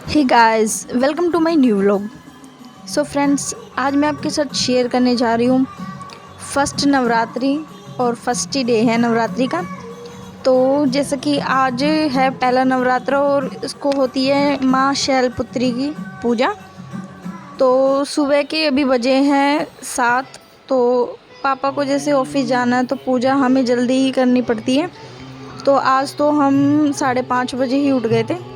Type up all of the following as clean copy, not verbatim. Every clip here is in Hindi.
Hey guys, welcome to my new vlog. So friends, आज मैं आपके साथ शेयर करने जा रही हूँ फर्स्ट नवरात्रि और फर्स्ट ही डे है नवरात्रि का। तो जैसे कि आज है पहला नवरात्र और इसको होती है माँ शैलपुत्री की पूजा। तो सुबह के अभी बजे हैं 7। तो पापा को जैसे ऑफिस जाना है तो पूजा हमें जल्दी ही करनी पड़ती है। तो आज तो हम 5:30 बजे ही उठ गए थे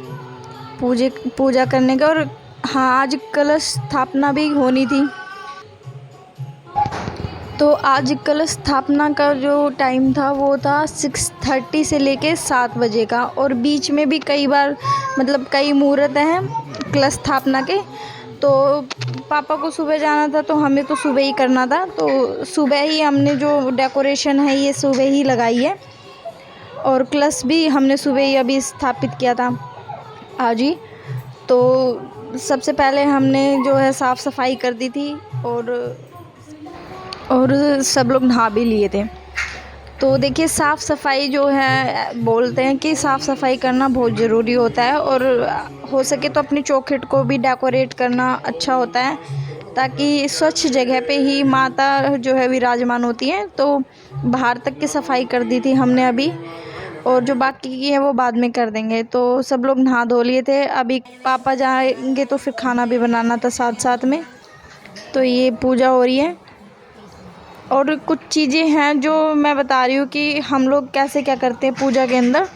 पूजा करने का। और हाँ, आज कलश स्थापना भी होनी थी। तो आज कलश स्थापना का जो टाइम था वो था 6:30 से लेके 7 बजे का। और बीच में भी कई बार मतलब कई मुहूर्त हैं कलश स्थापना के। तो पापा को सुबह जाना था तो हमें तो सुबह ही करना था। तो सुबह ही हमने जो डेकोरेशन है ये सुबह ही लगाई है। और कलश भी हमने सुबह ही अभी स्थापित किया था आज ही। तो सबसे पहले हमने जो है साफ़ सफाई कर दी थी और सब लोग नहा भी लिए थे। तो देखिए, साफ़ सफाई जो है बोलते हैं कि साफ़ सफाई करना बहुत ज़रूरी होता है। और हो सके तो अपनी चौखट को भी डेकोरेट करना अच्छा होता है, ताकि स्वच्छ जगह पे ही माता जो है विराजमान होती हैं। तो बाहर तक की सफाई कर दी थी हमने अभी, और जो बाकी की है वो बाद में कर देंगे। तो सब लोग नहा धो लिए थे। अभी पापा जाएंगे तो फिर खाना भी बनाना था साथ साथ में। तो ये पूजा हो रही है। और कुछ चीज़ें हैं जो मैं बता रही हूँ कि हम लोग कैसे क्या करते हैं पूजा के अंदर।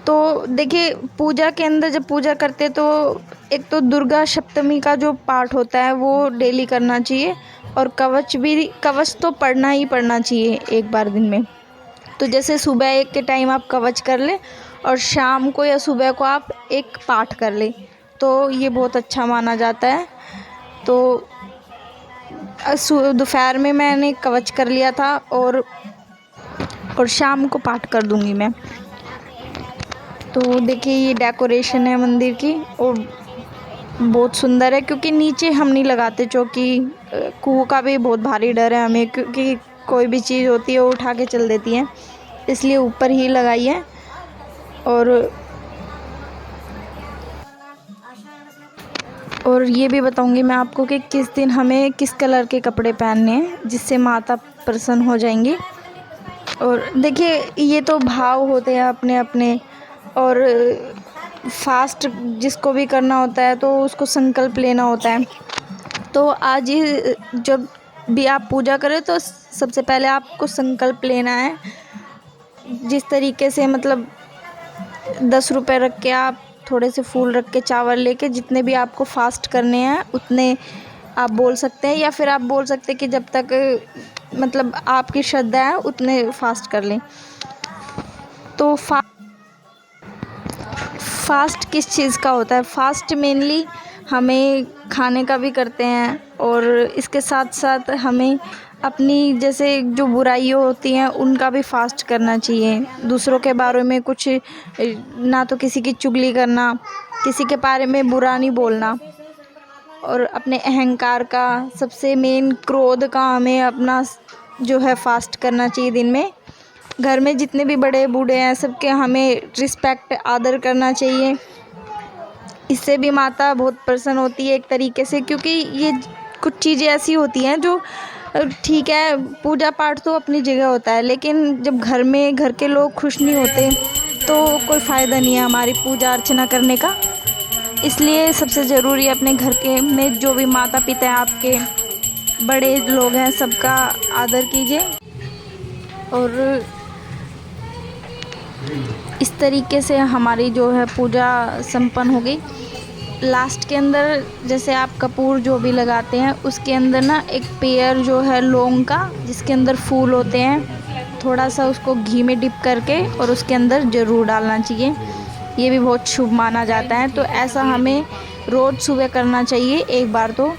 तो देखिए, पूजा के अंदर जब पूजा करते हैं तो एक तो दुर्गा सप्तमी का जो पाठ होता है वो डेली करना चाहिए। और कवच तो पढ़ना ही पढ़ना चाहिए एक बार दिन में। तो जैसे सुबह एक के टाइम आप कवच कर लें और शाम को या सुबह को आप एक पाठ कर लें, तो ये बहुत अच्छा माना जाता है। तो दोपहर में मैंने कवच कर लिया था और शाम को पाठ कर दूंगी मैं। तो देखिए, ये डेकोरेशन है मंदिर की और बहुत सुंदर है, क्योंकि नीचे हम नहीं लगाते चौकी। कुओं का भी बहुत भारी डर है हमें, क्योंकि कोई भी चीज़ होती है वो उठा के चल देती है, इसलिए ऊपर ही लगाई है। और ये भी बताऊंगी मैं आपको कि किस दिन हमें किस कलर के कपड़े पहनने हैं, जिससे माता प्रसन्न हो जाएंगी। और देखिए, ये तो भाव होते हैं अपने अपने। और फास्ट जिसको भी करना होता है तो उसको संकल्प लेना होता है। तो आज ही जब भी आप पूजा करें तो सबसे पहले आपको संकल्प लेना है। जिस तरीके से मतलब 10 रुपये रख के आप थोड़े से फूल रख के चावल लेके जितने भी आपको फास्ट करने हैं उतने आप बोल सकते हैं, या फिर आप बोल सकते हैं कि जब तक मतलब आपकी श्रद्धा है उतने फास्ट कर लें। तो फास्ट किस चीज़ का होता है? फास्ट मेनली हमें खाने का भी करते हैं, और इसके साथ साथ हमें अपनी जैसे जो बुराइयाँ होती हैं उनका भी फास्ट करना चाहिए। दूसरों के बारे में कुछ ना तो किसी की चुगली करना, किसी के बारे में बुरा नहीं बोलना। और अपने अहंकार का, सबसे मेन क्रोध का हमें अपना जो है फास्ट करना चाहिए दिन में। घर में जितने भी बड़े बूढ़े हैं सबके हमें रिस्पेक्ट आदर करना चाहिए। इससे भी माता बहुत प्रसन्न होती है एक तरीके से, क्योंकि ये कुछ चीज़ें ऐसी होती हैं जो ठीक है, पूजा पाठ तो अपनी जगह होता है, लेकिन जब घर के लोग खुश नहीं होते तो कोई फ़ायदा नहीं है हमारी पूजा अर्चना करने का। इसलिए सबसे ज़रूरी है अपने घर के में जो भी माता पिता हैं, आपके बड़े लोग हैं, सबका आदर कीजिए। और इस तरीके से हमारी जो है पूजा संपन्न हो गई। लास्ट के अंदर जैसे आप कपूर जो भी लगाते हैं उसके अंदर ना एक पेयर जो है लौंग का, जिसके अंदर फूल होते हैं, थोड़ा सा उसको घी में डिप करके और उसके अंदर ज़रूर डालना चाहिए। ये भी बहुत शुभ माना जाता है। तो ऐसा हमें रोज़ सुबह करना चाहिए एक बार तो,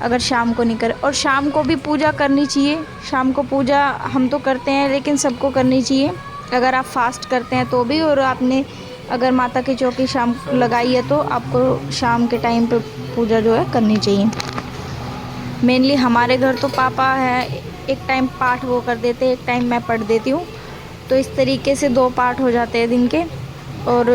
अगर शाम को नहीं करें। और शाम को भी पूजा करनी चाहिए। शाम को पूजा हम तो करते हैं लेकिन सबको करनी चाहिए, अगर आप फास्ट करते हैं तो भी। और आपने अगर माता की चौकी शाम को लगाई है तो आपको शाम के टाइम पे पूजा जो है करनी चाहिए। मेनली हमारे घर तो पापा है, एक टाइम पाठ वो कर देते, एक टाइम मैं पढ़ देती हूँ। तो इस तरीके से 2 पाठ हो जाते हैं दिन के। और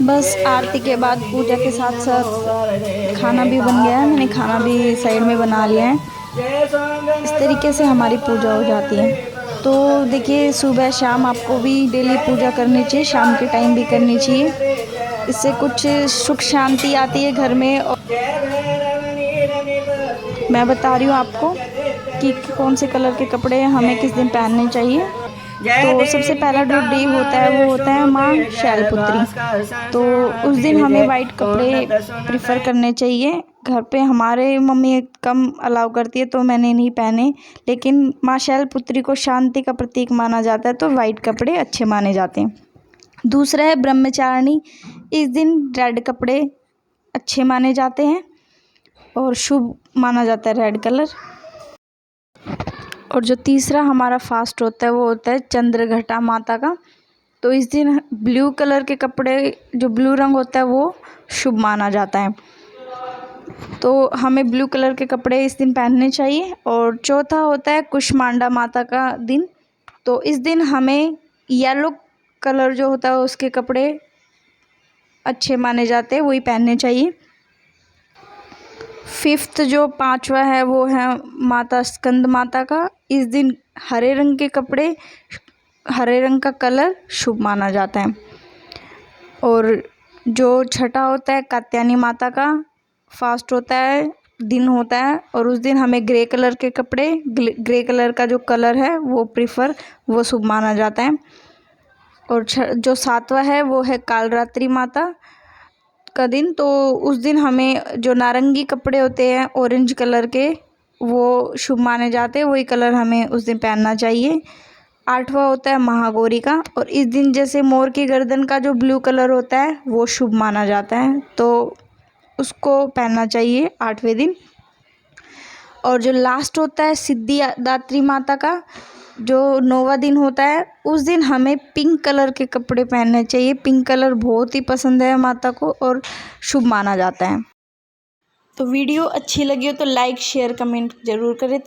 बस आरती के बाद पूजा के साथ साथ खाना भी बन गया है। मैंने खाना भी साइड में बना लिया है। इस तरीके से हमारी पूजा हो जाती है। तो देखिए, सुबह शाम आपको भी डेली पूजा करनी चाहिए, शाम के टाइम भी करनी चाहिए। इससे कुछ सुख शांति आती है घर में। और मैं बता रही हूँ आपको कि कौन से कलर के कपड़े हमें किस दिन पहनने चाहिए। तो सबसे पहला जो डे होता है वो होता है माँ शैलपुत्री। तो उस दिन हमें वाइट कपड़े प्रिफ़र करने चाहिए। घर पे हमारे मम्मी कम अलाउ करती है तो मैंने नहीं पहने, लेकिन माँ शैलपुत्री को शांति का प्रतीक माना जाता है तो वाइट कपड़े अच्छे माने जाते हैं। दूसरा है ब्रह्मचारिणी। इस दिन रेड कपड़े अच्छे माने जाते हैं और शुभ माना जाता है रेड कलर। और जो तीसरा हमारा फास्ट होता है वो होता है चंद्रघटा माता का। तो इस दिन ब्लू कलर के कपड़े, जो ब्लू रंग होता है वो शुभ माना जाता है, तो हमें ब्लू कलर के कपड़े इस दिन पहनने चाहिए। और चौथा होता है कुष्मांडा माता का दिन। तो इस दिन हमें येलो कलर जो होता है उसके कपड़े अच्छे माने जाते हैं, वही पहनने चाहिए। फिफ्थ जो पांचवा है वो है माता स्कंद माता का। इस दिन हरे रंग के कपड़े, हरे रंग का कलर शुभ माना जाता है। और जो छठा होता है कात्यायनी माता का फास्ट होता है, दिन होता है, और उस दिन हमें ग्रे कलर के कपड़े, ग्रे कलर का जो कलर है वो शुभ माना जाता है। और जो सातवां है वो है कालरात्रि माता का दिन। तो उस दिन हमें जो नारंगी कपड़े होते हैं ऑरेंज कलर के, वो शुभ माने जाते हैं, वही कलर हमें उस दिन पहनना चाहिए। आठवां होता है महागौरी का, और इस दिन जैसे मोर की गर्दन का जो ब्लू कलर होता है वो शुभ माना जाता है, तो उसको पहनना चाहिए 8वें दिन। और जो लास्ट होता है सिद्धिदात्री माता का, जो 9वां दिन होता है, उस दिन हमें पिंक कलर के कपड़े पहनने चाहिए। पिंक कलर बहुत ही पसंद है माता को और शुभ माना जाता है। तो वीडियो अच्छी लगी हो तो लाइक शेयर कमेंट ज़रूर करें।